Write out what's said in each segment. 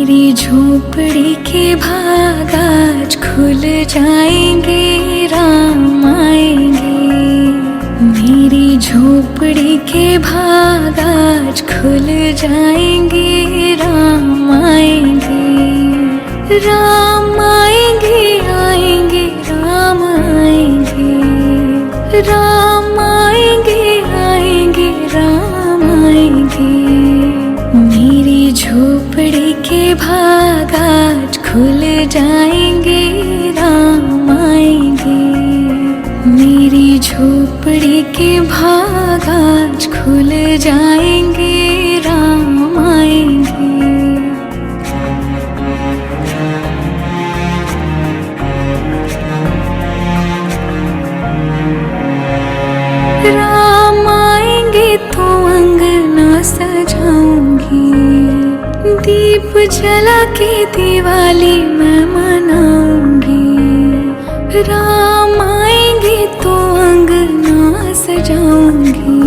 मेरी झोपड़ी के भाग आज खुल जाएंगे, राम आएंगे। मेरी झोपड़ी के भाग आज खुल जाएंगे, राम आएंगे। राम आएंगे, आएंगे, राम आएंगे। राम आएंगे, आएंगे, राम आएंगे। मेरी झोपड़ी के भाग आज खुल जाएंगे, राम आएंगे। मेरी झोपड़ी के भाग आज खुल जाएंगे, राम आएंगे। राम आएंगे तो अंगना सजाऊंगी, दीप जला के दिवाली मैं मनाऊंगी। राम आएंगे तो अंगना सजाऊंगी,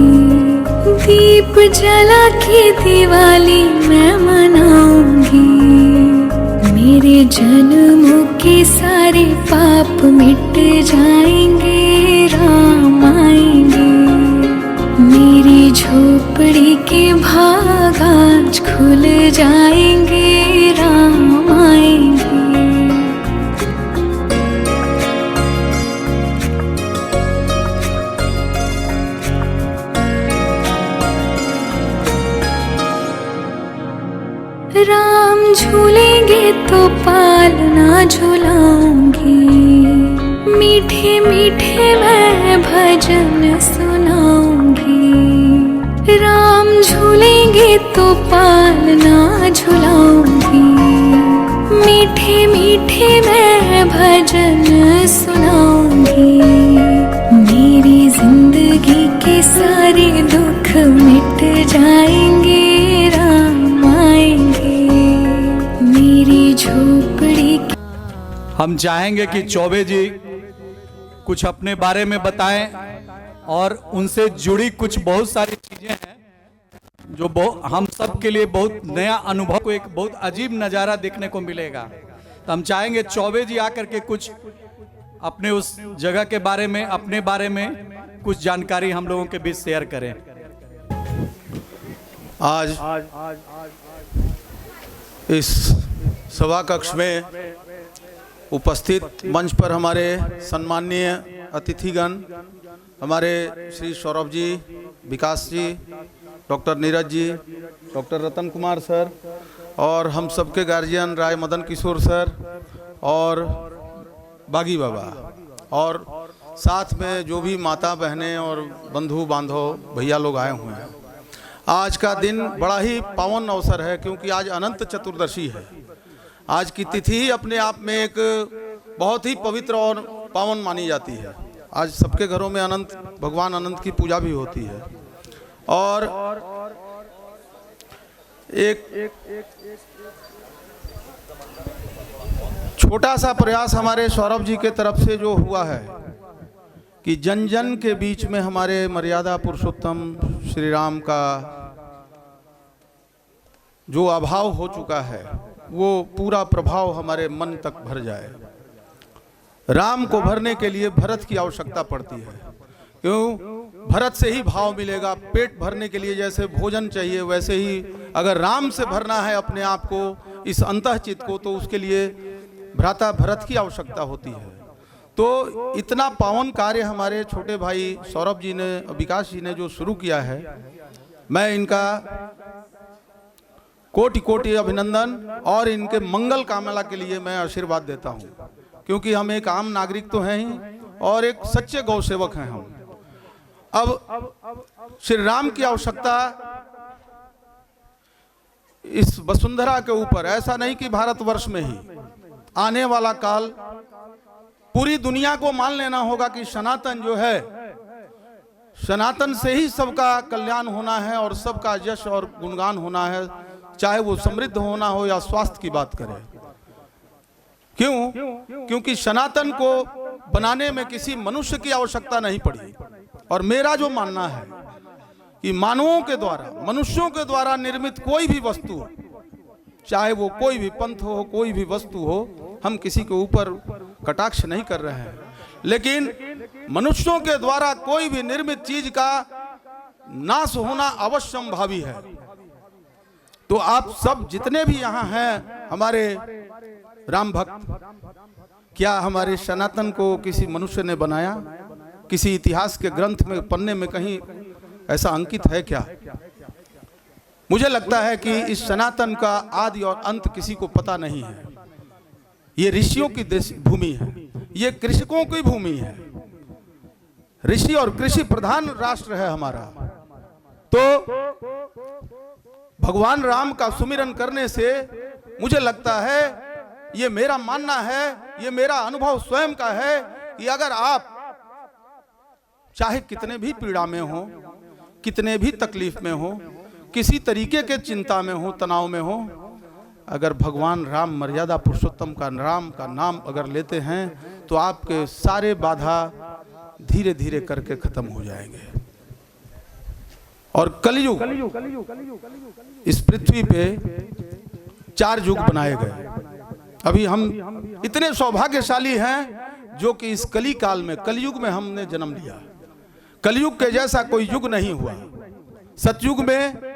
दीप जला के दिवाली मैं मनाऊंगी। मेरे जन्मों के सारे पाप मिट जाएंगे, राम आएंगे। मेरी झोपड़ी के भाग आज खुल जाएंगे, राम आएंगे। राम झूलेंगे तो पालना झुलाऊंगी, मीठे मीठे मैं भजन सुनाऊंगी। राम झूलेंगे तो पालना झुलाऊंगी, मीठे मीठे मैं भजन सुनाऊंगी। मेरी जिंदगी के सारे दुख मिट जाएंगे, राम आएंगे। मेरी झोपड़ी। हम चाहेंगे कि चौबे जी कुछ अपने बारे में बताएं और उनसे जुड़ी कुछ बहुत सारी चीजें हैं जो हम सब के लिए बहुत नया अनुभव को, एक बहुत अजीब नज़ारा देखने को मिलेगा। तो हम चाहेंगे चौबे जी आकर के कुछ अपने उस जगह के बारे में, अपने बारे में कुछ जानकारी हम लोगों के बीच शेयर करें। आज इस सभा कक्ष में उपस्थित मंच पर हमारे सम्माननीय अतिथिगण, हमारे श्री सौरभ जी, विकास जी, doctor Neeraj ji, doctor Ratan Kumar sir और हम सबके गार्जियन राय मदन किशोर सर और बागी बाबा, और साथ में जो भी माता बहनें और बंधु बांधव भैया लोग आए हुए हैं। आज का दिन बड़ा ही पावन अवसर है क्योंकि आज अनंत चतुर्दशी है। आज की तिथि ही अपने आप में एक बहुत ही पवित्र और पावन मानी जाती है। आज सबके घरों में अनंत भगवान अनंत की पूजा भी होती है और एक छोटा सा प्रयास हमारे सौरभ जी के तरफ से जो हुआ है कि जन जन के बीच में हमारे मर्यादा पुरुषोत्तम श्री राम का जो अभाव हो चुका है वो पूरा प्रभाव हमारे मन तक भर जाए। राम को भरने के लिए भरत की आवश्यकता पड़ती है। क्यों? भरत से ही भाव मिलेगा। पेट भरने के लिए जैसे भोजन चाहिए वैसे ही अगर राम से भरना है अपने आप को, इस अंतःचित्त को, तो उसके लिए भ्राता भरत की आवश्यकता होती है। तो इतना पावन कार्य हमारे छोटे भाई सौरभ जी ने, विकास जी ने जो शुरू किया है, मैं इनका कोटि कोटि अभिनंदन और इनके मंगल कामना के लिए मैं आशीर्वाद देता हूं, क्योंकि हम एक आम नागरिक तो हैं ही और एक सच्चे गौ सेवक हैं हम। अब श्री राम की आवश्यकता इस वसुंधरा के ऊपर, ऐसा नहीं कि भारतवर्ष में ही, आने वाला काल पूरी दुनिया को मान लेना होगा कि सनातन जो है, सनातन से ही सबका कल्याण होना है और सबका यश और गुणगान होना है, चाहे वो समृद्ध होना हो या स्वास्थ्य की बात करें। क्यों? क्योंकि सनातन को बनाने में किसी मनुष्य की आवश्यकता नहीं पड़ी। और मेरा जो मानना है कि मानवों के द्वारा, मनुष्यों के द्वारा निर्मित कोई भी वस्तु चाहे वो कोई भी पंथ हो, कोई भी वस्तु हो, हम किसी के ऊपर कटाक्ष नहीं कर रहे हैं, लेकिन मनुष्यों के द्वारा कोई भी निर्मित चीज का नाश होना अवश्यंभावी है। तो आप सब जितने भी यहाँ हैं हमारे राम भक्त, क्या हमारे सनातन को किसी मनुष्य ने बनाया? किसी इतिहास के ग्रंथ में, पन्ने में कहीं ऐसा अंकित है क्या? मुझे लगता है कि इस सनातन का आदि और अंत किसी को पता नहीं है। ये ऋषियों की भूमि है, ये कृषकों की भूमि है। ऋषि और कृषि प्रधान राष्ट्र है हमारा। तो भगवान राम का सुमिरन करने से मुझे लगता है, ये मेरा मानना है, ये मेरा अनुभव स्वयं का है कि अगर आप चाहे कितने भी पीड़ा में हो, कितने भी तकलीफ में हो, किसी तरीके के चिंता में हो, तनाव में हो, अगर भगवान राम मर्यादा पुरुषोत्तम का राम का नाम अगर लेते हैं तो आपके सारे बाधा धीरे धीरे करके खत्म हो जाएंगे। और कलयुग, इस पृथ्वी पे 4 युग बनाए गए। अभी हम इतने सौभाग्यशाली हैं जो कि इस कली काल में, कलयुग में हमने जन्म लिया। कलयुग के जैसा कोई युग नहीं हुआ। सतयुग में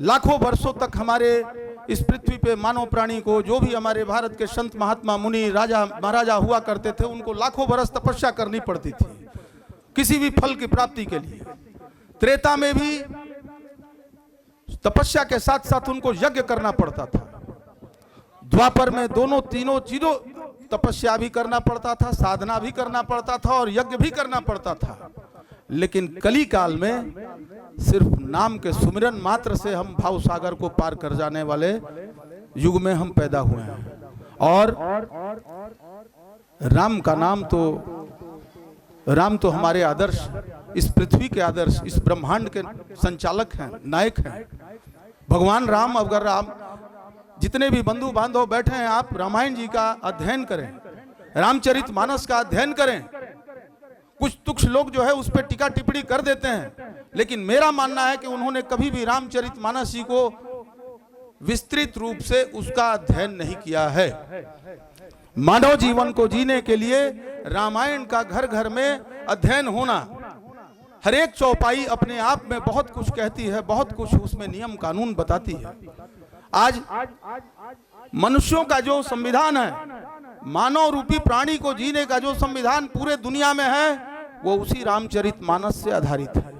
लाखों वर्षों तक हमारे इस पृथ्वी पे मानव प्राणी को, जो भी हमारे भारत के संत महात्मा मुनि राजा महाराजा हुआ करते थे, उनको लाखों वर्ष तपस्या करनी पड़ती थी किसी भी फल की प्राप्ति के लिए। त्रेता में भी तपस्या के साथ साथ उनको यज्ञ करना पड़ता था। द्वापर में दोनों तीनों चीजों, तपस्या भी करना पड़ता था, साधना भी करना पड़ता था और यज्ञ भी करना पड़ता था। लेकिन कली काल में सिर्फ नाम के सुमिरन मात्र से हम भाव सागर को पार कर जाने वाले युग में हम पैदा हुए हैं। और राम का नाम तो, राम तो हमारे आदर्श, इस पृथ्वी के आदर्श, इस ब्रह्मांड के संचालक हैं, नायक हैं। भगवान राम, अगर आप जितने भी बंधु बांधव बैठे हैं, आप रामायण जी का अध्ययन करें, रामचरितमानस का अध्ययन करें। कुछ तुच्छ लोग जो है उस पर टीका टिप्पणी कर देते हैं, लेकिन मेरा मानना है कि उन्होंने कभी भी रामचरितमानस जी को विस्तृत रूप से उसका अध्ययन नहीं किया है। मानव जीवन को जीने के लिए रामायण का घर घर में अध्ययन होना, हर एक चौपाई अपने आप में बहुत कुछ कहती है, बहुत कुछ उसमें नियम कानून बताती है। आज मनुष्यों का जो संविधान है, मानव रूपी प्राणी को जीने का जो संविधान पूरे दुनिया में है, वो उसी रामचरितमानस से आधारित है।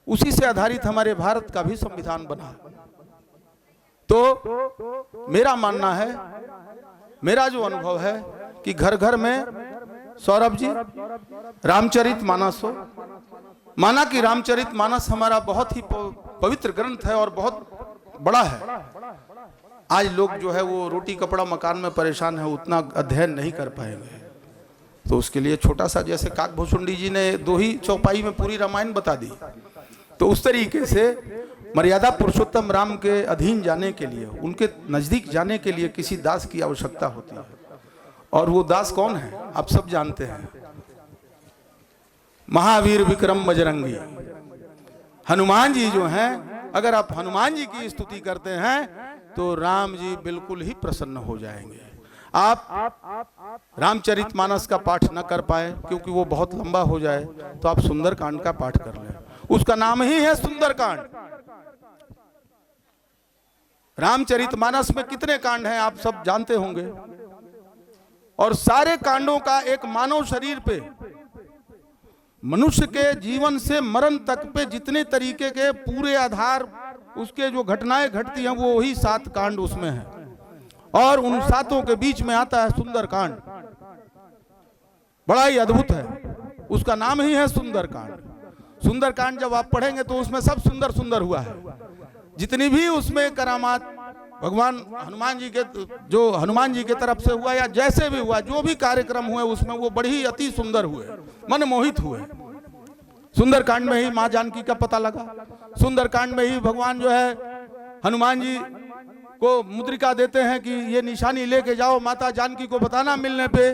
उसी से आधारित हमारे भारत का भी संविधान बना। तो मेरा मानना है, मेरा जो अनुभव है कि घर घर में, सौरभ जी, रामचरितमानस हो। माना कि रामचरितमानस हमारा बहुत ही पवित्र ग्रंथ है और बहुत बड़ा है। आज लोग जो है वो रोटी कपड़ा मकान में परेशान है, उतना अध्ययन नहीं कर पाएंगे। तो उसके लिए छोटा सा, जैसे काकभूषुंडी जी ने 2 ही चौपाई में पूरी रामायण बता दी, तो उस तरीके से मर्यादा पुरुषोत्तम राम के अधीन जाने के लिए, उनके नजदीक जाने के लिए किसी दास की आवश्यकता होती है। और वो दास कौन है आप सब जानते हैं, महावीर विक्रम बजरंगी हनुमान जी जो हैं। अगर आप हनुमान जी की स्तुति करते हैं तो राम जी बिल्कुल ही प्रसन्न हो जाएंगे। आप रामचरितमानस का पाठ न कर पाए क्योंकि वो बहुत लंबा हो जाए, तो आप सुंदरकांड का पाठ कर लें। उसका नाम ही है सुंदरकांड। रामचरितमानस में कितने कांड हैं आप सब जानते होंगे, और सारे कांडों का एक मानव शरीर पे, मनुष्य के जीवन से मरण तक पे जितने तरीके के पूरे आधार उसके जो घटनाएं घटती हैं, वो वही 7 कांड उसमें है। और उन 7 के बीच में आता है सुंदरकांड। बड़ा ही अद्भुत है, उसका नाम ही है सुंदरकांड। सुंदरकांड जब आप पढ़ेंगे तो उसमें सब सुंदर सुंदर हुआ है। जितनी भी उसमें करामात भगवान हनुमान जी के, जो हनुमान जी की तरफ से हुआ या जैसे भी हुआ, जो भी कार्यक्रम हुए उसमें, वो बड़ी ही अति सुंदर हुए, मनमोहित हुए। सुंदरकांड में ही माँ जानकी का पता लगा। सुंदरकांड में ही भगवान जो है हनुमान जी को मुद्रिका देते हैं कि ये निशानी लेके जाओ, माता जानकी को बताना मिलने पे।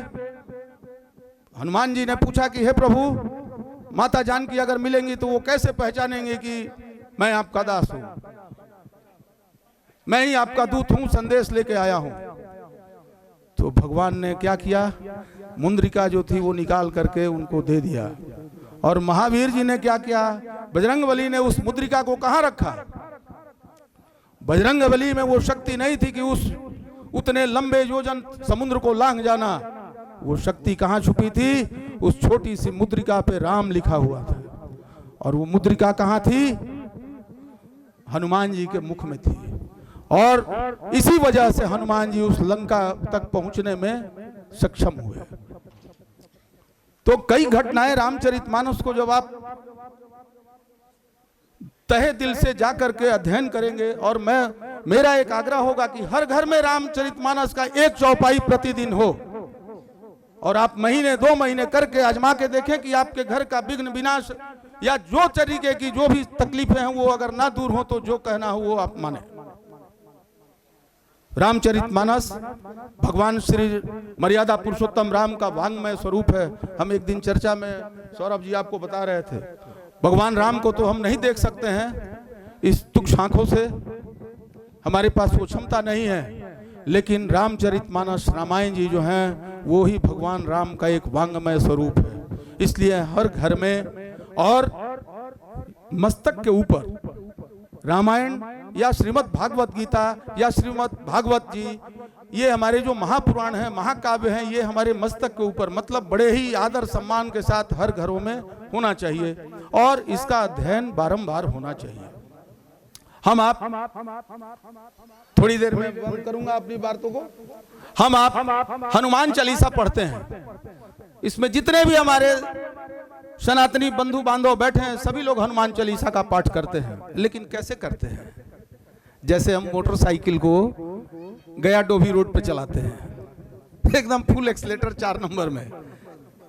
हनुमान जी ने पूछा कि हे प्रभु, माता जानकी अगर मिलेंगी तो वो कैसे पहचानेंगे कि मैं आपका दास हूं। मैं ही आपका दूत हूं, संदेश लेके आया हूं। तो भगवान ने क्या किया, मुंद्रिका जो थी वो निकाल करके उनको दे दिया। और महावीर जी ने क्या किया, बजरंगबली ने उस मुद्रिका को कहां रखा। बजरंगबली में वो शक्ति नहीं थी कि उस उतने लंबे योजन समुद्र को लांघ जाना। वो शक्ति कहां छुपी थी, उस छोटी सी मुद्रिका पे राम लिखा हुआ था। और वो मुद्रिका कहां थी, हनुमान जी के मुख में थी। और इसी वजह से हनुमान जी उस लंका तक पहुंचने में सक्षम हुए। तो कई घटनाएं रामचरितमानस को जब आप तहे दिल से जाकर के अध्ययन करेंगे, और मेरा एक आग्रह होगा कि हर घर में रामचरितमानस का एक चौपाई प्रतिदिन हो, और आप महीने 2 महीने करके आजमा के देखें कि आपके घर का विघ्न विनाश या जो तरीके की जो भी तकलीफें हैं वो अगर ना दूर हो तो जो कहना हो वो आप माने। रामचरितमानस भगवान श्री मर्यादा पुरुषोत्तम राम का वांग्मय स्वरूप है। हम एक दिन चर्चा में सौरभ जी आपको बता रहे थे, भगवान राम को तो हम नहीं देख सकते हैं इस तुक्ष आंखों से, हमारे पास वो क्षमता नहीं है, लेकिन रामचरितमानस रामायण जी जो हैं वो ही भगवान राम का एक वांग्मय स्वरूप है। इसलिए हर घर में और मस्तक के ऊपर रामायण या श्रीमद् भागवत गीता या श्रीमद् भागवत जी, ये हमारे जो महापुराण हैं, महाकाव्य हैं, ये हमारे मस्तक के ऊपर, मतलब बड़े ही आदर सम्मान के साथ हर घरों में होना चाहिए और इसका अध्ययन बारंबार होना चाहिए। हम आप थोड़ी देर में बंद करूंगा अपनी बातों को। हम आप हनुमान चालीसा पढ़ते हैं, इसमें जितने भी हमारे सनातनी बंधु बांधव बैठे हैं सभी लोग हनुमान चालीसा का पाठ करते हैं। लेकिन कैसे करते हैं, जैसे हम मोटरसाइकिल को गया डोभी रोड पे चलाते हैं, एकदम फुल एक्सीलेटर 4 नंबर में,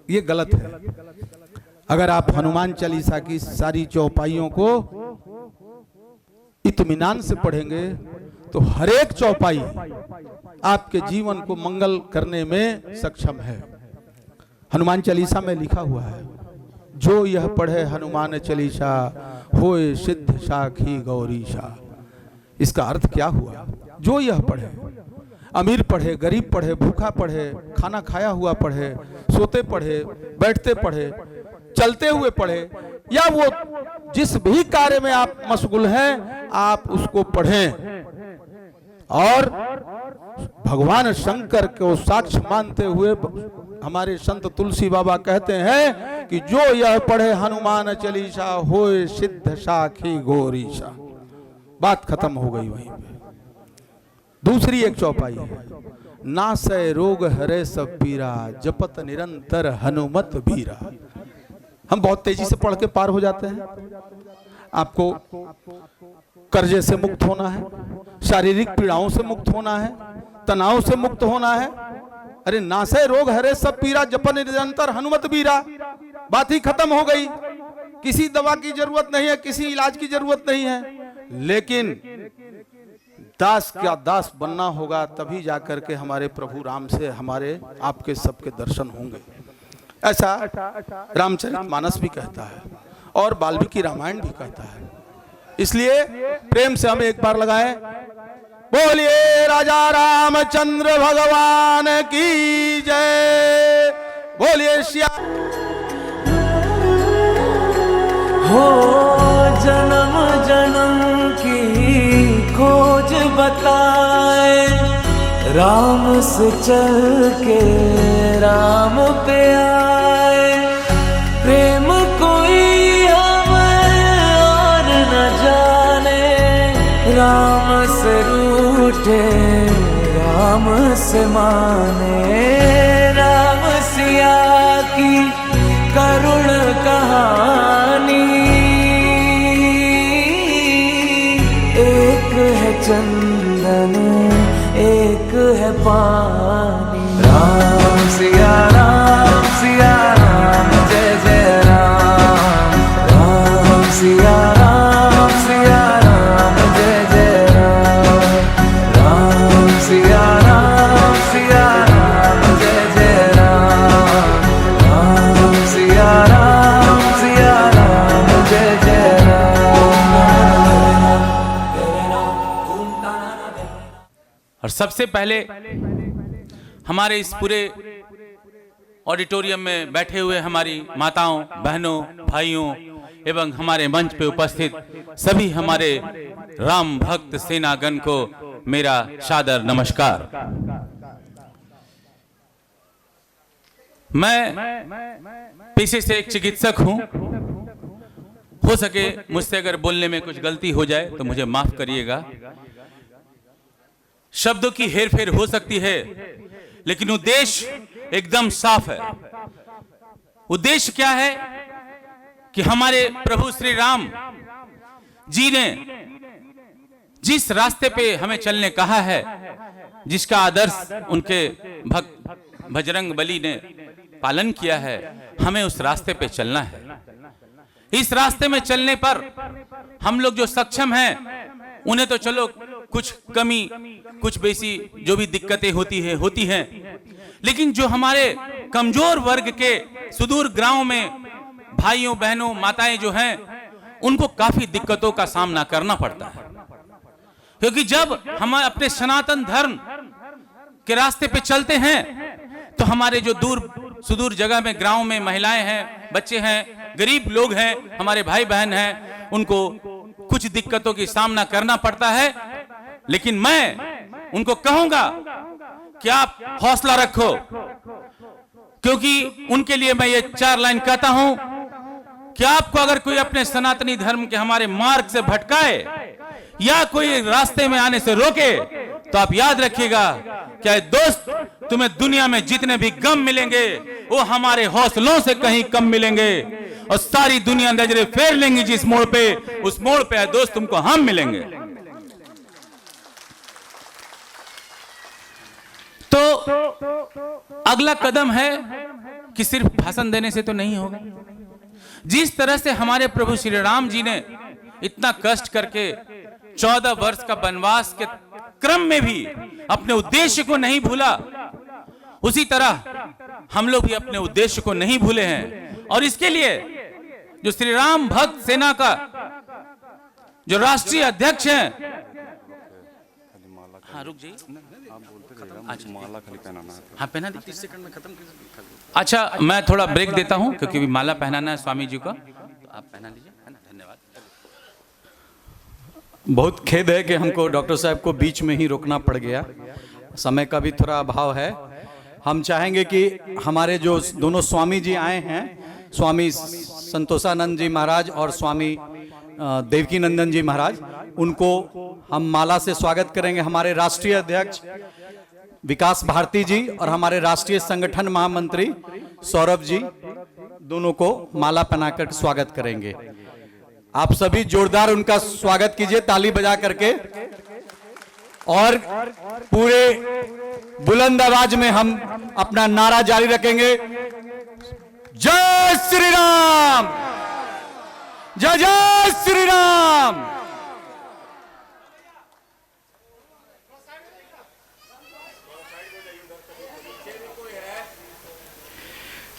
ये गलत है। अगर आप हनुमान चालीसा की सारी चौपाइयों को इत्मीनान से पढ़ेंगे तो हर एक चौपाई आपके जीवन को मंगल करने में सक्षम है। हनुमान चालीसा में लिखा हुआ है, जो यह पढ़े हनुमान चालीसा होए सिद्ध साखी गौरीशा। इसका अर्थ क्या हुआ, जो यह पढ़े, अमीर पढ़े, गरीब पढ़े, भूखा पढ़े, खाना खाया हुआ पढ़े, सोते पढ़े, बैठते पढ़े, चलते हुए पढ़े, या वो जिस भी कार्य में आप मशगूल हैं आप उसको पढ़ें। और भगवान शंकर को साक्ष्य मानते हुए हमारे संत तुलसी बाबा कहते हैं कि जो यह पढ़े हनुमान चालीसा होए सिद्ध साखी गौरीशा। बात खत्म हो गई वहीं पे। दूसरी एक चौपाई है, नासै रोग हरे सब पीरा जपत निरंतर हनुमत बीरा। हम बहुत तेजी से पढ़ के पार हो जाते हैं। आपको कर्जे से मुक्त होना है, शारीरिक पीड़ाओं से मुक्त होना है, तनाव से मुक्त होना है। अरे नासै रोग हरे सब पीरा जपत निरंतर हनुमत बीरा, बात ही खत्म हो गई। किसी दवा की जरूरत नहीं है, किसी इलाज की जरूरत नहीं है, लेकिन दास का दास बनना होगा, तभी जाकर के हमारे प्रभु राम से हमारे आपके सबके दर्शन होंगे। ऐसा रामचरितमानस भी कहता है और वाल्मीकि रामायण भी कहता है। इसलिए प्रेम से हम एक बार लगाएं, बोलिए राजा रामचंद्र भगवान की जय, बोलिए श्या। हो जन्म जन्म की खोज बताए, राम से चल के राम पे आए। प्रेम कोई हमें और न जाने, राम से रूठे राम से माने। राम सिया की करुण कहानी, एक है चंदन एक है पानी। राम सिया राम जय जय राम। राम सिया राम जय जय राम। राम सिया राम जय जय राम। राम सिया राम जय जय राम। सबसे पहले हमारे इस पूरे ऑडिटोरियम में बैठे हुए हमारी माताओं, बहनों, भाइयों एवं हमारे मंच पे उपस्थित सभी हमारे राम भक्त सेनागण को मेरा सादर नमस्कार। मैं पेशे से एक चिकित्सक हूं। हो सके मुझसे अगर बोलने में कुछ गलती हो जाए तो मुझे माफ करिएगा। शब्दों की हेरफेर हो सकती है, लेकिन उद्देश्य एकदम साफ है। उद्देश्य क्या है कि हमारे प्रभु श्री राम जी ने जिस रास्ते पे हमें चलने कहा है, जिसका आदर्श उनके भक्त बजरंग बली ने पालन किया है, हमें उस रास्ते पे चलना है। इस रास्ते में चलने पर हम लोग जो सक्षम हैं, उन्हें तो चलो कुछ कमी कुछ बेसी जो भी दिक्कतें होती हैं, लेकिन जो हमारे कमजोर वर्ग के सुदूर गांव में भाइयों, बहनों, माताएं जो हैं, उनको काफी दिक्कतों का सामना करना पड़ता है। क्योंकि जब हम अपने सनातन धर्म के रास्ते पे चलते हैं तो हमारे जो दूर सुदूर जगह में गांव में महिलाएं हैं, बच्चे हैं, गरीब लोग हैं, हमारे भाई बहन हैं, उनको कुछ दिक्कतों की सामना करना पड़ता है। लेकिन मैं उनको कहूंगा कि आप हौसला रखो, क्योंकि उनके लिए मैं ये 4 लाइन कहता हूं कि आपको अगर कोई अपने सनातनी धर्म के हमारे मार्ग से भटकाए या कोई रास्ते में आने से रोके, तो आप याद रखिएगा क्या दोस्त, तुम्हें दुनिया में जितने भी गम मिलेंगे वो हमारे हौसलों से कहीं कम मिलेंगे, और सारी दुनिया नजरें फेर लेंगी जिस मोड़ पे, उस मोड़ पे दोस्त तुमको हम मिलेंगे। तो अगला कदम है कि सिर्फ भाषण देने से तो नहीं होगा। जिस तरह से हमारे प्रभु श्री राम जी ने इतना कष्ट करके 14 वर्ष का वनवास के क्रम में भी अपने उद्देश्य को नहीं भूला, उसी तरह हम लोग भी अपने उद्देश्य को नहीं भूले हैं। और इसके लिए जो श्री राम भक्त सेना का जो राष्ट्रीय अध्यक्ष हैं, हाँ रुक जाइए, हाँ पहना दी, 30 सेकंड में खत्म। अच्छा, मैं थोड़ा ब्रेक देता हूं क्योंकि भी माला पहनाना है स्वामी जी का, तो आप पहना लीजिए, है ना। धन्यवाद। बहुत खेद है कि हमको डॉक्टर साहब को बीच में ही रोकना पड़ गया, समय का भी थोड़ा अभाव है। हम चाहेंगे कि हमारे जो दोनों स्वामी जी आए हैं, स्वामी संतोषानंद जी महाराज और स्वामी देवकी नंदन जी महाराज, उनको हम माला से स्वागत करेंगे। हमारे राष्ट्रीय अध्यक्ष विकास भारती जी और हमारे राष्ट्रीय संगठन महामंत्री सौरभ जी, दोनों को माला पहनाकर स्वागत करेंगे। आप सभी जोरदार उनका स्वागत कीजिए ताली बजा करके, और पूरे बुलंद आवाज में हम अपना नारा जारी रखेंगे, जय श्री राम, जय जय श्री राम।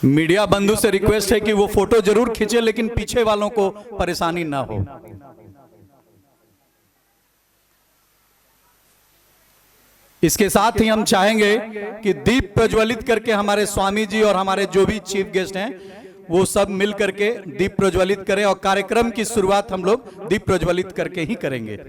मीडिया बंधु से रिक्वेस्ट है कि वो फोटो जरूर खींचे, लेकिन पीछे वालों को परेशानी ना हो। इसके साथ ही हम चाहेंगे कि दीप प्रज्वलित करके हमारे स्वामी जी और हमारे जो भी चीफ गेस्ट हैं, वो सब मिल करके दीप प्रज्वलित करें, और कार्यक्रम की शुरुआत हम लोग दीप प्रज्वलित करके ही करेंगे।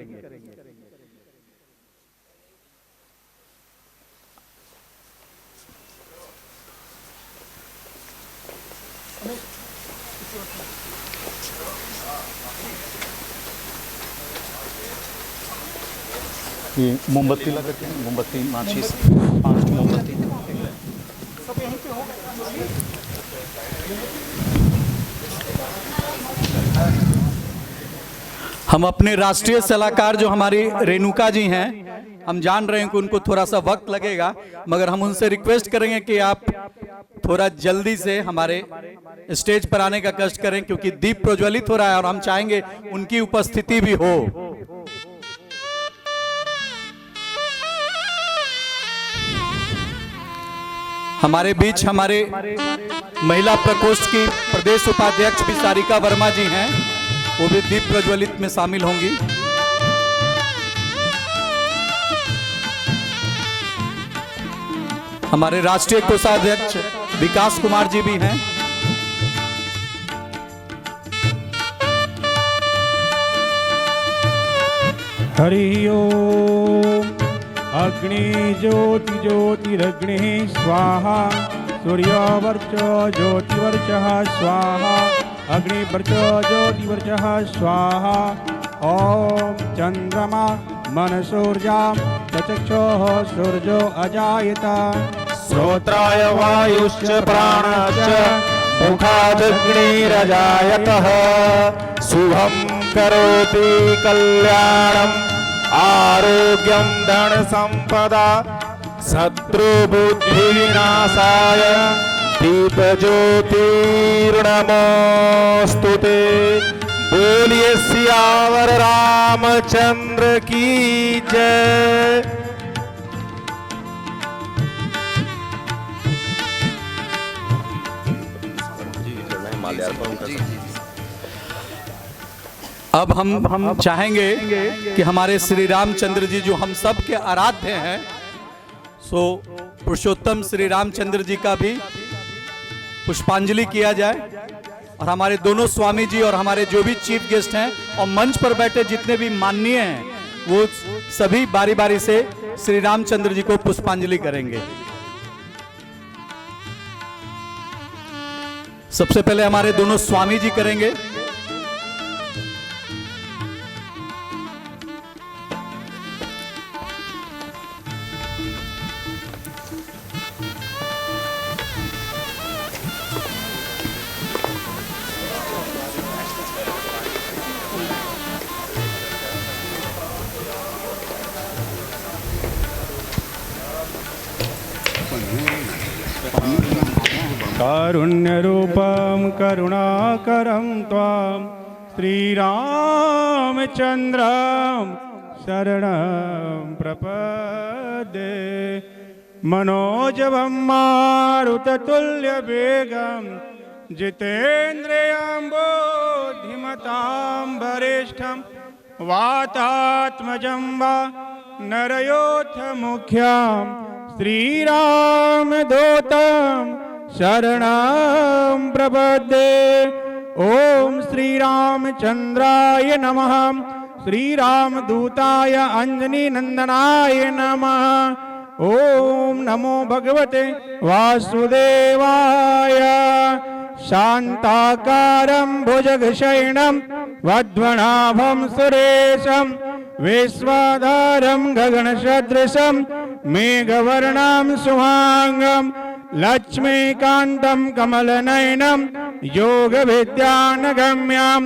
ये मोमबत्ती लगा करके, मोमबत्ती माचिस 5 मोमबत्ती सब यहीं पे होगा। हम अपने राष्ट्रीय सलाहकार जो हमारी रेणुका जी हैं, हम जान रहे हैं कि उनको थोड़ा सा वक्त लगेगा, मगर हम उनसे रिक्वेस्ट करेंगे कि आप थोड़ा जल्दी से हमारे स्टेज पर आने का कष्ट करें, क्योंकि दीप प्रज्वलित हो रहा है और हम चाहेंगे उनकी उपस्थिति भी हो। हमारे बीच हमारे महिला प्रकोष्ठ की प्रदेश उपाध्यक्ष भी सारिका वर्मा जी हैं, वो भी दीप प्रज्वलित में शामिल होंगी। हमारे राष्ट्रीय कोषाध्यक्ष विकास कुमार जी भी हैं। हरि ओम। अग्नि ज्योति ज्योतिरग्नि स्वाहा, सूर्यवर्च ज्योतिवर्चः स्वाहा, अग्निवर्च ज्योतिवर्चः स्वाहा। ओम चंद्रमा मनसूर्या चक्षुः सूर्यो अजायत। श्रोत्राय वायुश्च प्राणश्च मुखादग्निरजायतः। शुभं करोति कल्याणम् आरोग्यं धन संपदा। शत्रुबुद्धिविनाशाय दीपज्योतिर्नमोस्तुते। बोलिए सियावर रामचंद्र की जय। अब हम चाहेंगे कि हमारे श्री रामचंद्र जी जो हम सब के आराध्य हैं, सो पुरुषोत्तम श्री रामचंद्र जी का भी पुष्पांजलि किया जाए। और हमारे दोनों स्वामी जी और हमारे जो भी चीफ गेस्ट हैं और मंच पर बैठे जितने भी माननीय हैं, वो सभी बारी बारी से श्री रामचंद्र जी को पुष्पांजलि करेंगे। सबसे पहले हमारे दोनों स्वामी जी करेंगे। कारुण्यरूपं करुणाकरं त्वां श्रीरामचन्द्रं शरणं प्रपद्ये। मनोजवं मारुततुल्यवेगं जितेन्द्रियं बुद्धिमतां वरिष्ठं। वातात्मजं वा नरयोऽथ मुख्यं श्रीरामदूतं शरणं प्रपद्ये। ओम श्रीरामचंद्राय नमः। श्रीरामदूताय अंजनी नंदनाय नमः। ओम नमो भगवते वासुदेवाय। शांताकारं भुजगशयनं वध्वनाभं सुरेशं विश्वाधारं गगनसदृशं मेघवर्णं शुभांगं लक्ष्मीकान्तं कमलनयनं योगविद्यानगम्यं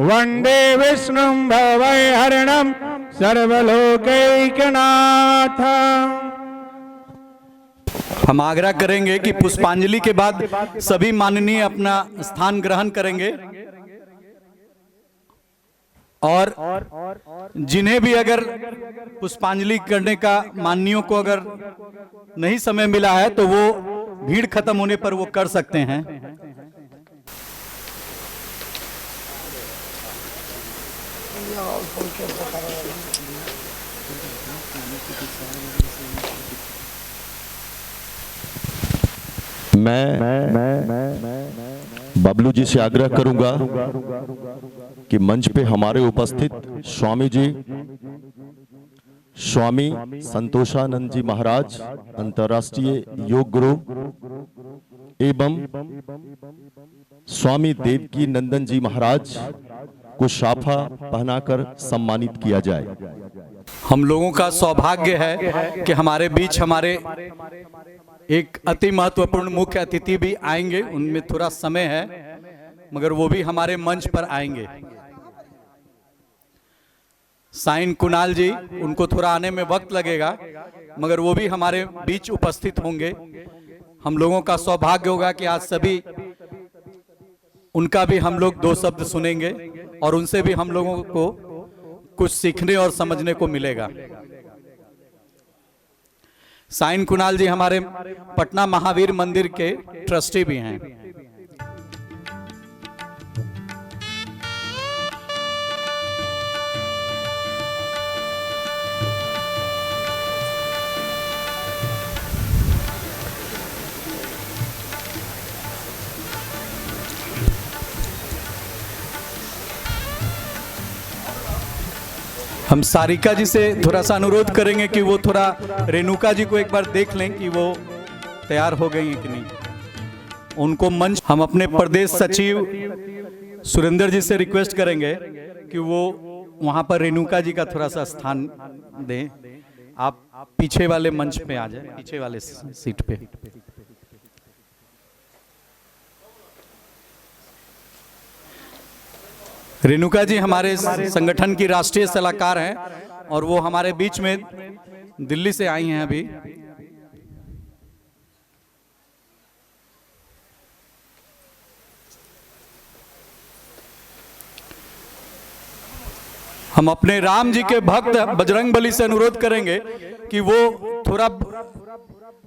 वन्दे विष्णुं भवभयहरणं सर्वलोकैकनाथम्। हम आग्रह करेंगे कि पुष्पांजलि के बाद सभी माननीय अपना स्थान ग्रहण करेंगे। और जिन्हें भी अगर पुष्पांजलि करने का माननीयों को अगर नहीं समय मिला है तो वो भीड़ खत्म होने पर वो कर सकते हैं। मैं बबलू जी से आग्रह करूंगा कि मंच पे हमारे उपस्थित स्वामी जी, स्वामी संतोषानंद जी महाराज, अंतर्राष्ट्रीय योग गुरु, एवं स्वामी देवकी नंदन जी महाराज को शाफा पहनाकर सम्मानित किया जाए। हम लोगों का सौभाग्य है कि हमारे बीच हमारे एक अति महत्वपूर्ण मुख्य अतिथि भी आएंगे। उनमें थोड़ा समय है मगर वो भी हमारे मंच पर आएंगे। साइन कुणाल जी, उनको थोड़ा आने में वक्त लगेगा मगर वो भी हमारे बीच उपस्थित होंगे। हम लोगों का सौभाग्य होगा कि आज सभी उनका भी हम लोग दो शब्द सुनेंगे और उनसे भी हम लोगों को कुछ सीखने और समझने को मिलेगा। साइन कुणाल जी हमारे पटना महावीर मंदिर के ट्रस्टी भी हैं। हम सारिका जी से थोड़ा सा अनुरोध करेंगे कि वो थोड़ा रेणुका जी को एक बार देख लें कि वो तैयार हो गई हैं कि नहीं। उनको मंच हम अपने प्रदेश सचिव सुरेंद्र जी से रिक्वेस्ट करेंगे कि वो वहां पर रेणुका जी का थोड़ा सा स्थान दें। आप पीछे वाले मंच पे आ जाए, पीछे वाले सीट पे। रेणुका जी हमारे संगठन की राष्ट्रीय सलाहकार हैं और वो हमारे बीच में दिल्ली से आई हैं अभी। हम अपने राम जी के भक्त बजरंगबली से अनुरोध करेंगे कि वो थोड़ा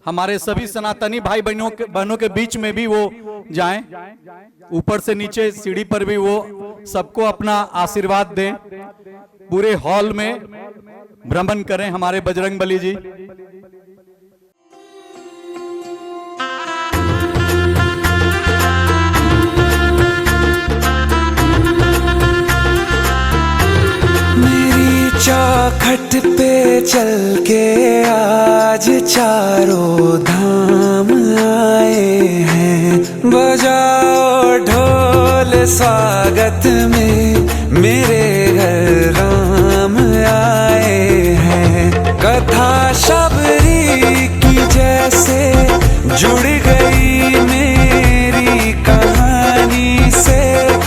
हमारे सभी सनातनी भाई बहनों के बीच में भी वो जाएं, ऊपर से नीचे सीढ़ी पर भी वो सबको अपना आशीर्वाद दें। पूरे हॉल में भ्रमण करें हमारे बजरंगबली जी। चौखट पे चल के आज चारों धाम आए हैं। बजाओ ढोल स्वागत में मेरे घर राम आए हैं। कथा शबरी की जैसे जुड़ गई मेरी कहानी से।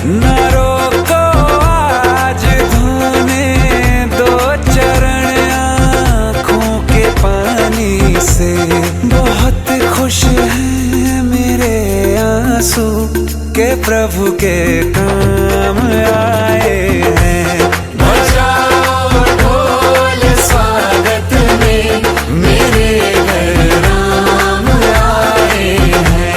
न रोको आज धोने से। बहुत खुश हैं मेरे आंसू के प्रभु के काम आए हैं। बजाओ ढोल स्वागत में मेरे घर राम आए हैं।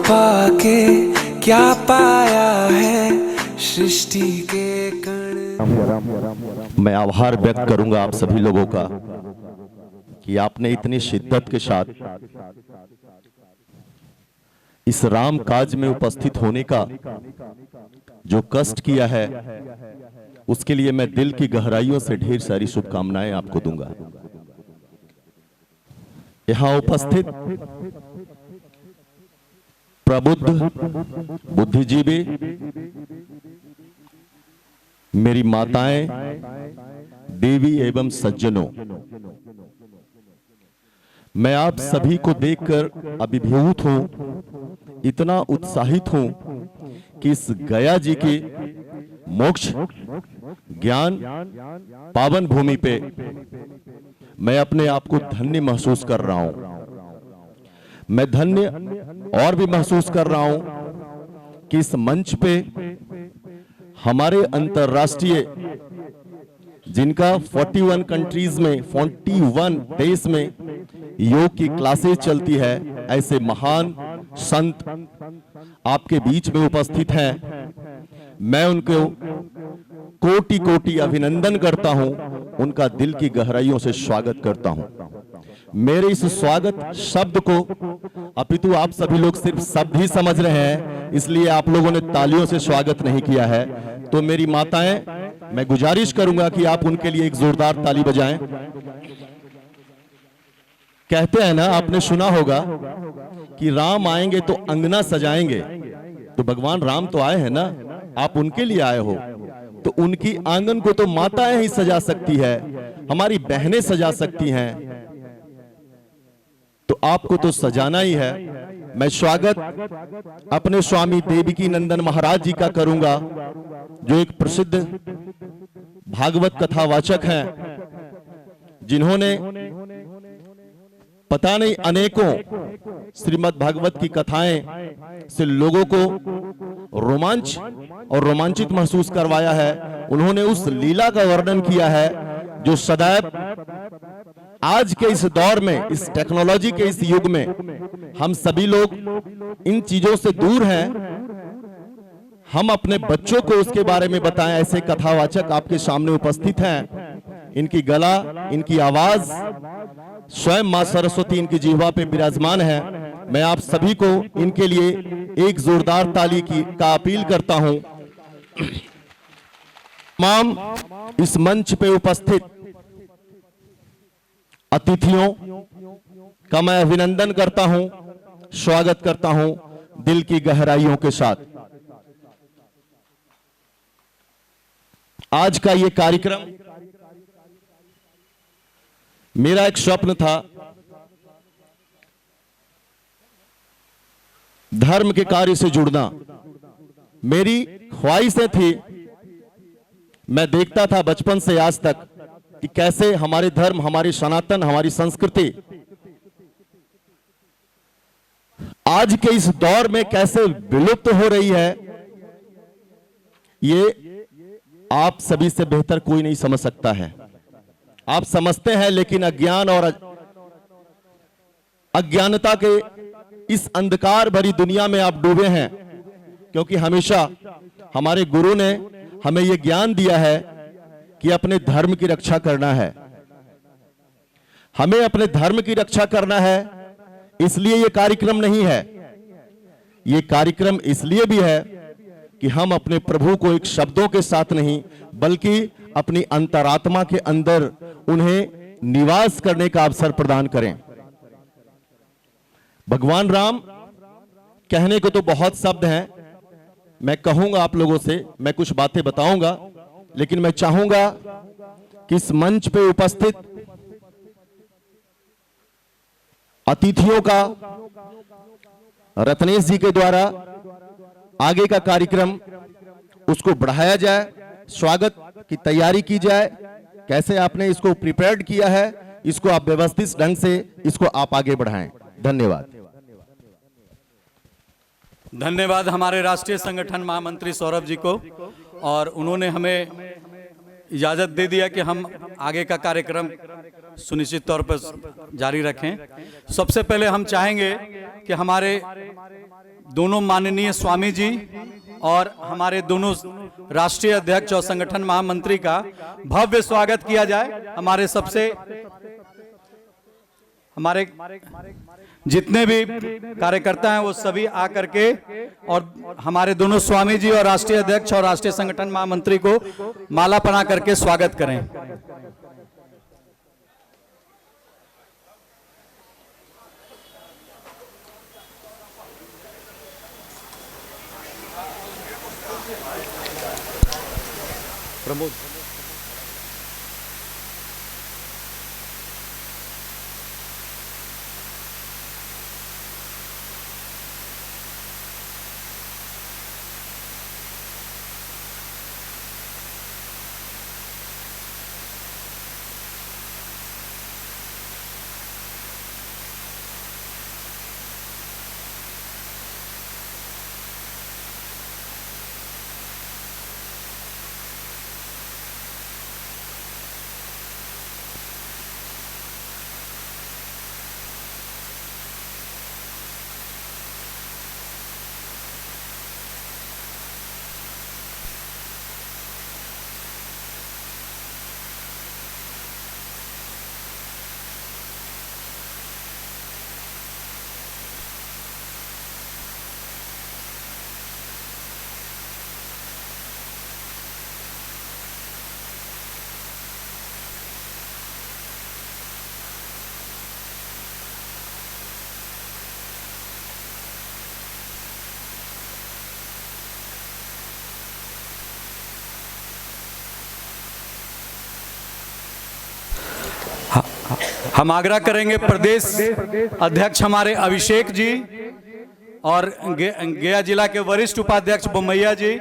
पाके क्या पाया है सृष्टि के कण। मैं आभार व्यक्त करूंगा आप सभी लोगों का कि आपने इतनी शिद्दत के साथ इस राम काज में उपस्थित होने का जो कष्ट किया है, उसके लिए मैं दिल की गहराइयों से ढेर सारी शुभकामनाएं आपको दूंगा। यहां उपस्थित प्रबुद्ध बुद्धिजीवी, मेरी माताएं, देवी एवं सज्जनों, मैं आप सभी को देखकर अभिभूत हूं, इतना उत्साहित हूं कि इस गया जी की मोक्ष ज्ञान पावन भूमि पे मैं अपने आप को धन्य महसूस कर रहा हूं। मैं धन्य और भी महसूस कर रहा हूं कि इस मंच पे हमारे अंतर्राष्ट्रीय, जिनका 41 कंट्रीज में 41 देश में योग की क्लासेस चलती है, ऐसे महान संत आपके बीच में उपस्थित हैं। मैं उनको कोटि कोटि अभिनंदन करता हूं, उनका दिल की गहराइयों से स्वागत करता हूं। मेरे इस स्वागत शब्द को अपितु आप सभी लोग सिर्फ शब्द ही समझ रहे हैं, इसलिए आप लोगों ने तालियों से स्वागत नहीं किया है। तो मेरी माताएं, मैं गुजारिश करूंगा कि आप उनके लिए एक जोरदार ताली बजाएं। कहते हैं ना, आपने सुना होगा कि राम आएंगे तो अंगना सजाएंगे। तो भगवान राम तो आए हैं ना, आप उनके लिए आए हो, तो उनकी आंगन को तो माताएं ही सजा सकती है, हमारी बहनें सजा सकती हैं, तो आपको तो सजाना ही है। मैं स्वागत अपने स्वामी देवकी नंदन महाराज जी का करूंगा, जो एक प्रसिद्ध भागवत कथावाचक हैं, जिन्होंने पता नहीं अनेकों श्रीमद् भागवत की कथाएं से लोगों को रोमांच और रोमांचित महसूस करवाया है। उन्होंने उस लीला का वर्णन किया है जो सदैव आज के इस दौर में, इस टेक्नोलॉजी के इस युग में हम सभी लोग इन चीजों से दूर हैं। हम अपने बच्चों को उसके बारे में बताएं। ऐसे कथावाचक आपके सामने उपस्थित हैं। इनकी गला, इनकी आवाज, स्वयं मां सरस्वती इनकी जिह्वा पे विराजमान है। मैं आप सभी को इनके लिए एक जोरदार ताली का अपील करता हूं। तमाम इस मंच पे उपस्थित अतिथियों का मैं अभिनंदन करता हूं, स्वागत करता हूं दिल की गहराइयों के साथ। आज का ये कार्यक्रम मेरा एक स्वप्न था, धर्म के कार्य से जुड़ना। मेरी ख्वाहिशें थी, मैं देखता था बचपन से आज तक कि कैसे हमारे धर्म, हमारी सनातन, हमारी संस्कृति आज के इस दौर में कैसे विलुप्त हो रही है। ये आप सभी से बेहतर कोई नहीं समझ सकता है। आप समझते हैं, लेकिन अज्ञान और अज्ञानता के इस अंधकार भरी दुनिया में आप डूबे हैं, क्योंकि हमेशा हमारे गुरु ने हमें यह ज्ञान दिया है कि अपने धर्म की रक्षा करना है। हमें अपने धर्म की रक्षा करना है, इसलिए यह कार्यक्रम नहीं है। यह कार्यक्रम इसलिए भी है कि हम अपने प्रभु को एक शब्दों के साथ नहीं, बल्कि अपनी अंतरात्मा के अंदर उन्हें निवास करने का अवसर प्रदान करें। भगवान राम कहने को तो बहुत शब्द हैं, मैं कहूंगा आप लोगों से, मैं कुछ बातें बताऊंगा, लेकिन मैं चाहूंगा कि इस मंच पे उपस्थित अतिथियों का रत्नेश जी के द्वारा आगे का कार्यक्रम उसको बढ़ाया जाए, स्वागत की तैयारी की जाए। कैसे आपने इसको प्रिपेयर्ड किया है, इसको आप व्यवस्थित ढंग से इसको आप आगे बढ़ाएं। धन्यवाद। धन्यवाद हमारे राष्ट्रीय संगठन महामंत्री सौरभ जी को, और उन्होंने हमें इजाज़त दे दिया कि हम आगे का कार्यक्रम सुनिश्चित तौर पर जारी रखें। सबसे पहले हम चाहेंगे कि हमारे दोनों माननीय स्वामी जी और हमारे दोनों राष्ट्रीय अध्यक्ष और संगठन महामंत्री का भव्य स्वागत किया जाए। हमारे जितने भी कार्यकर्ता हैं वो सभी आकर के और हमारे दोनों स्वामी जी और राष्ट्रीय अध्यक्ष और राष्ट्रीय संगठन महामंत्री को माला पहना करके स्वागत करें। प्रमोद हम आग्रह करेंगे प्रदेश अध्यक्ष हमारे अभिषेक जी और गया जिला के वरिष्ठ उपाध्यक्ष बोमैया जी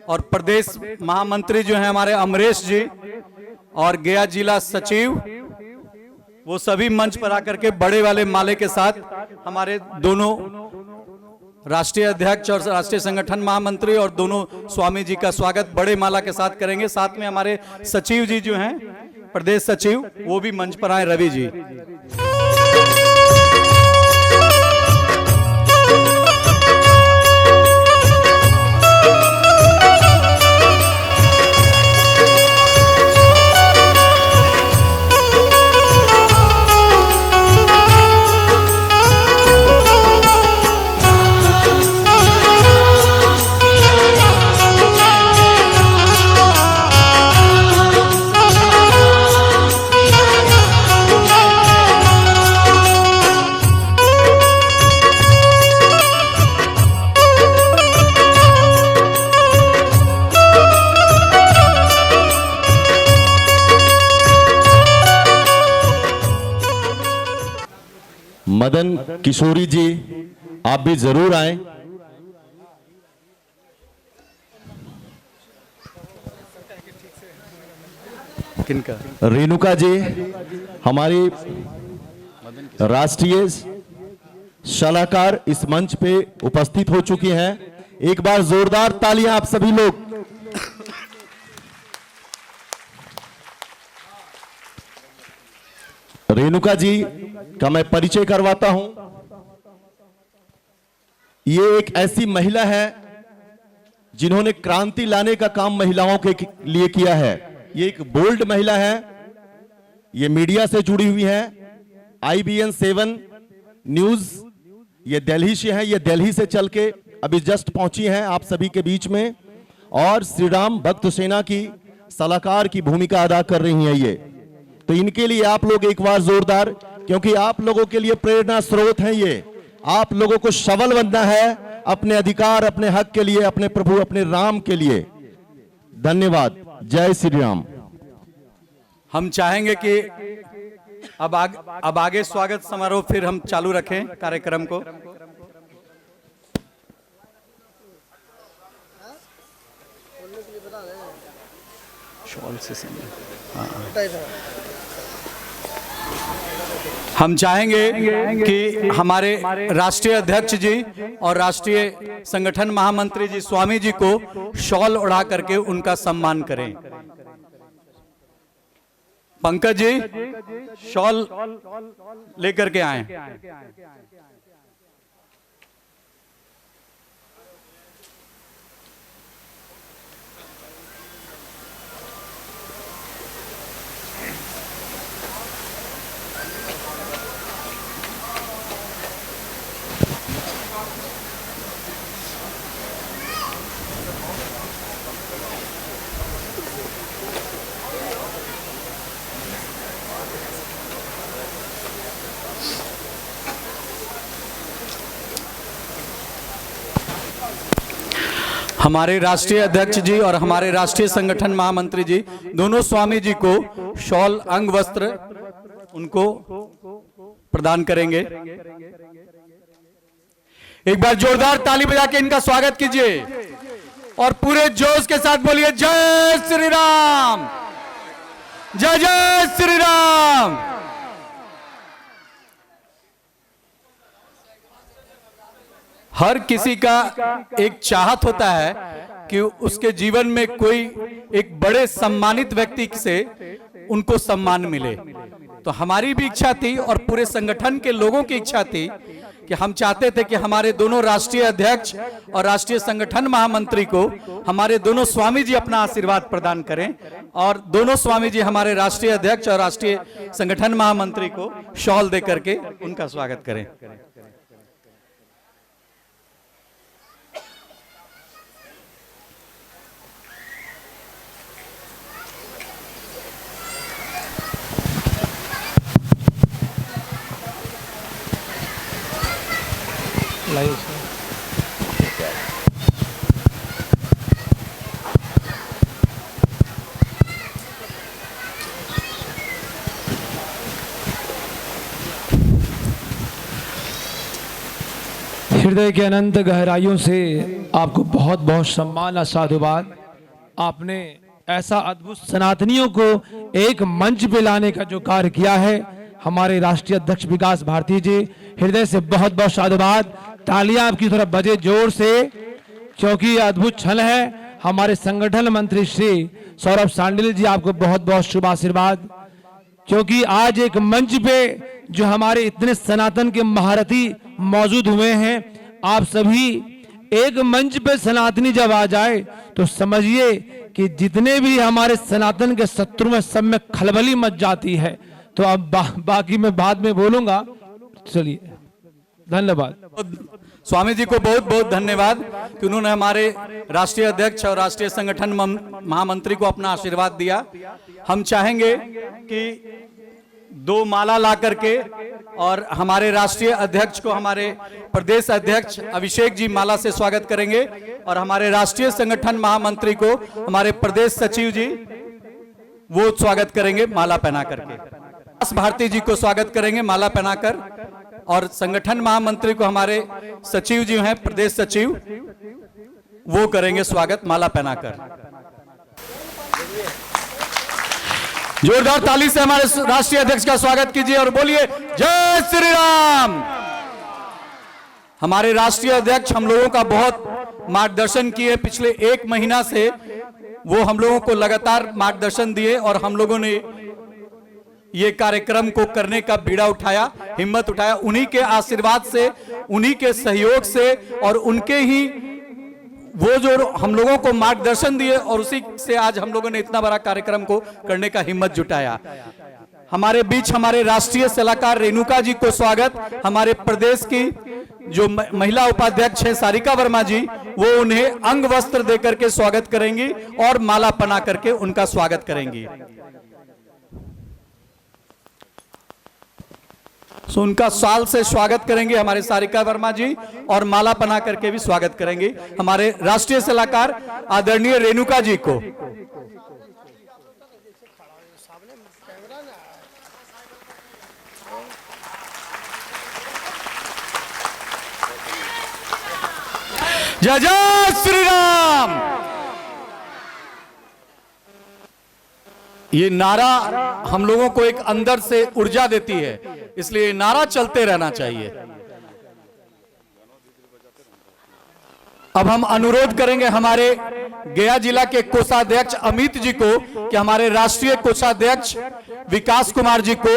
और प्रदेश महामंत्री जो हैं हमारे अमरेश जी और गया जिला सचिव वो सभी मंच पर आकर के बड़े वाले माले के साथ हमारे दोनों राष्ट्रीय अध्यक्ष और राष्ट्रीय संगठन महामंत्री और दोनों स्वामी जी का स्वागत बड़े माला के साथ करेंगे। साथ में हमारे सचिव जी जो हैं, प्रदेश सचिव, वो भी मंच पर आए, रवि जी। मदन किशोरी जी, आप भी जरूर आए। किनका? रेणुका जी हमारी राष्ट्रीय सलाहकार इस मंच पे उपस्थित हो चुकी हैं। एक बार जोरदार तालियां आप सभी लोग। रेणुका जी का मैं परिचय करवाता हूं। ये एक ऐसी महिला है जिन्होंने क्रांति लाने का काम महिलाओं के लिए किया है। ये एक बोल्ड महिला है। ये मीडिया से जुड़ी हुई है। IBN 7 न्यूज, ये दिल्ली से है। ये दिल्ली से चल के अभी जस्ट पहुंची हैं आप सभी के बीच में, और श्री राम भक्त सेना की सलाहकार की भूमिका अदा कर रही हैं ये। तो इनके लिए आप लोग एक बार जोरदार, क्योंकि आप लोगों के लिए प्रेरणा स्रोत हैं ये। आप लोगों को सबल बनना है अपने अधिकार, अपने हक के लिए, अपने प्रभु, अपने राम के लिए। धन्यवाद। जय श्री राम। हम चाहेंगे कि अब आगे स्वागत समारोह फिर हम चालू रखें कार्यक्रम को। हम चाहेंगे कि हमारे राष्ट्रीय अध्यक्ष जी और राष्ट्रीय संगठन महामंत्री जी स्वामी जी को शॉल उड़ा करके उनका सम्मान करें। पंकज जी शॉल लेकर के आए। हमारे राष्ट्रीय अध्यक्ष जी और हमारे राष्ट्रीय संगठन महामंत्री जी दोनों स्वामी जी को शॉल, अंग वस्त्र उनको प्रदान करेंगे। एक बार जोरदार ताली बजा के इनका स्वागत कीजिए और पूरे जोश के साथ बोलिए जय श्री राम, जय जय श्री राम। हर किसी का एक चाहत होता है कि उसके जीवन में कोई एक बड़े सम्मानित व्यक्ति से उनको सम्मान मिले। तो हमारी भी इच्छा थी और पूरे संगठन के लोगों की इच्छा थी कि हम चाहते थे कि हमारे दोनों राष्ट्रीय अध्यक्ष और राष्ट्रीय संगठन महामंत्री को हमारे दोनों स्वामी जी अपना आशीर्वाद प्रदान करें, और दोनों स्वामी जी हमारे राष्ट्रीय अध्यक्ष और राष्ट्रीय संगठन महामंत्री को शॉल दे करके उनका स्वागत करें। हृदय के अनंत गहराइयों से आपको बहुत बहुत सम्मान और साधुवाद। आपने ऐसा अद्भुत सनातनियों को एक मंच पे लाने का जो कार्य किया है, हमारे राष्ट्रीय अध्यक्ष विकास भारती जी, हृदय से बहुत बहुत साधुवाद। तालियां आपकी तरफ बजे जोर से, क्योंकि यह अद्भुत क्षण है। हमारे संगठन मंत्री श्री सौरभ सांडिल जी, आपको बहुत बहुत शुभ आशीर्वाद, क्योंकि आज एक मंच पे जो हमारे इतने सनातन के महारथी मौजूद हुए हैं, आप सभी एक मंच पे सनातनी जब आ जाए तो समझिए कि जितने भी हमारे सनातन के शत्रु हैं सब में खलबली मच जाती है। तो अब बाकी मैं बाद में बोलूंगा। चलिए, धन्यवाद। स्वामी जी को बहुत बहुत धन्यवाद कि उन्होंने हमारे राष्ट्रीय अध्यक्ष और राष्ट्रीय संगठन महामंत्री को अपना आशीर्वाद दिया। हम चाहेंगे कि 2 माला ला करके और हमारे राष्ट्रीय अध्यक्ष को हमारे प्रदेश अध्यक्ष अभिषेक जी माला से स्वागत करेंगे और हमारे राष्ट्रीय संगठन महामंत्री को हमारे प्रदेश सचिव जी वो स्वागत करेंगे माला पहना करके। भारती जी को स्वागत करेंगे माला पहनाकर और संगठन महामंत्री को हमारे सचिव जी हैं प्रदेश सचिव, वो करेंगे स्वागत माला पहनाकर। जोरदार ताली से हमारे राष्ट्रीय अध्यक्ष का स्वागत कीजिए और बोलिए जय श्री राम। हमारे राष्ट्रीय अध्यक्ष हम लोगों का बहुत मार्गदर्शन किए, पिछले 1 महीना से वो हम लोगों को लगातार मार्गदर्शन दिए और हम लोगों ने ये कार्यक्रम को करने का बीड़ा उठाया, हिम्मत उठाया। उन्हीं के आशीर्वाद से, उन्हीं के सहयोग से और उनके ही वो जो हम लोगों को मार्गदर्शन दिए और उसी से आज हम लोगों ने इतना बड़ा कार्यक्रम को करने का हिम्मत जुटाया। हमारे बीच हमारे राष्ट्रीय सलाहकार रेणुका जी को स्वागत। हमारे प्रदेश की जो महिला उपाध्यक्ष हैं सारिका वर्मा जी, वो उन्हें अंग वस्त्र देकर के स्वागत करेंगी और माला पहना करके उनका स्वागत करेंगी। सो उनका साल से स्वागत करेंगे हमारे सारिका वर्मा जी और माला पहना करके भी स्वागत करेंगे हमारे राष्ट्रीय सलाहकार आदरणीय रेणुका जी को। जय जय श्री राम। ये नारा हम लोगों को एक अंदर से ऊर्जा देती है, इसलिए ये नारा चलते रहना चाहिए। अब हम अनुरोध करेंगे हमारे गया जिला के कोषाध्यक्ष अमित जी को कि हमारे राष्ट्रीय कोषाध्यक्ष विकास कुमार जी को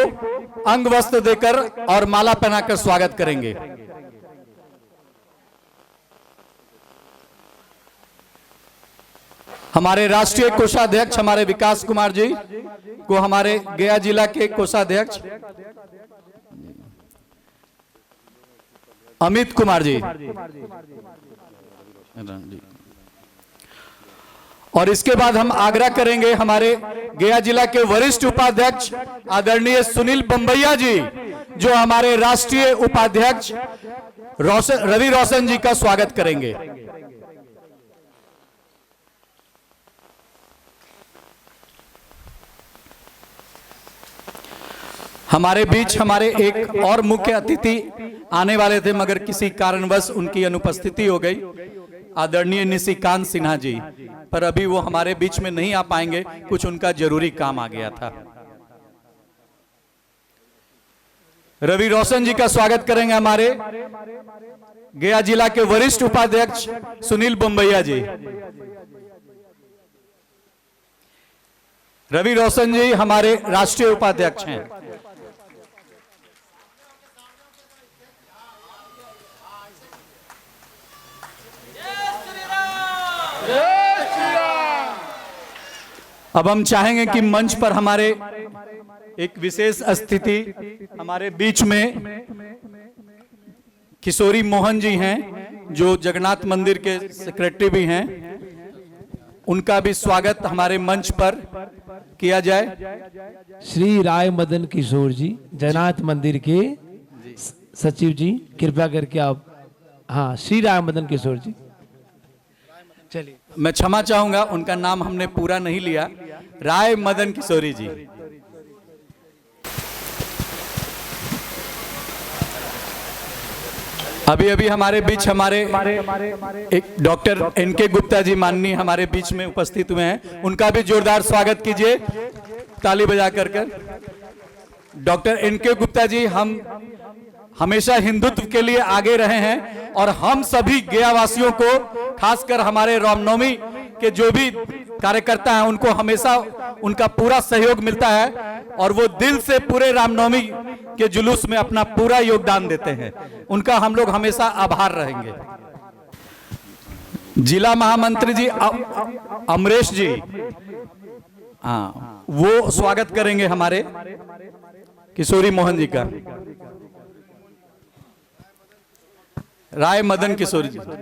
अंग वस्त्र देकर और माला पहनाकर स्वागत करेंगे। हमारे राष्ट्रीय कोषाध्यक्ष हमारे विकास कुमार जी को हमारे गया जिला के कोषाध्यक्ष अमित कुमार जी और इसके बाद हम आग्रह करेंगे हमारे गया जिला के वरिष्ठ उपाध्यक्ष आदरणीय सुनील बंबैया जी, जो हमारे राष्ट्रीय उपाध्यक्ष रवि रोशन जी का स्वागत करेंगे। हमारे बीच हमारे एक और मुख्य अतिथि आने वाले थे मगर किसी कारणवश उनकी अनुपस्थिति हो गई, आदरणीय निशिकांत सिन्हा जी, पर अभी वो हमारे बीच में नहीं आ पाएंगे, कुछ उनका जरूरी काम आ गया था। रवि रोशन जी का स्वागत करेंगे हमारे गया जिला के वरिष्ठ उपाध्यक्ष सुनील बंबैया जी। रवि रोशन जी हमारे राष्ट्रीय उपाध्यक्ष हैं। अब हम चाहेंगे कि मंच पर हमारे एक विशेष स्थिति हमारे बीच में किशोरी मोहन जी हैं, जो जगन्नाथ मंदिर के सेक्रेटरी भी हैं, उनका भी स्वागत हमारे मंच पर किया जाए। श्री राय मदन किशोर जी, जगन्नाथ मंदिर के सचिव जी, कृपया करके आप, हाँ, श्री राय मदन किशोर जी। चलिए, मैं क्षमा चाहूंगा, उनका नाम हमने पूरा नहीं लिया, राय मदन किशोरी जी। अभी अभी हमारे बीच हमारे एक डॉक्टर एनके गुप्ता जी माननीय हमारे बीच में उपस्थित हुए हैं, उनका भी जोरदार स्वागत कीजिए ताली बजा कर। डॉक्टर इनके गुप्ता जी, हम हमेशा हिंदुत्व के लिए आगे रहे हैं और हम सभी गया वासियों को, खासकर हमारे रामनवमी के जो भी कार्यकर्ता हैं, उनको हमेशा उनका पूरा सहयोग मिलता है और वो दिल से पूरे रामनवमी के जुलूस में अपना पूरा योगदान देते हैं। उनका हम लोग हमेशा आभार रहेंगे। जिला महामंत्री जी अमरेश जी, हाँ, वो स्वागत करेंगे हमारे किशोरी मोहन जी का, राय मदन किशोरी जी का।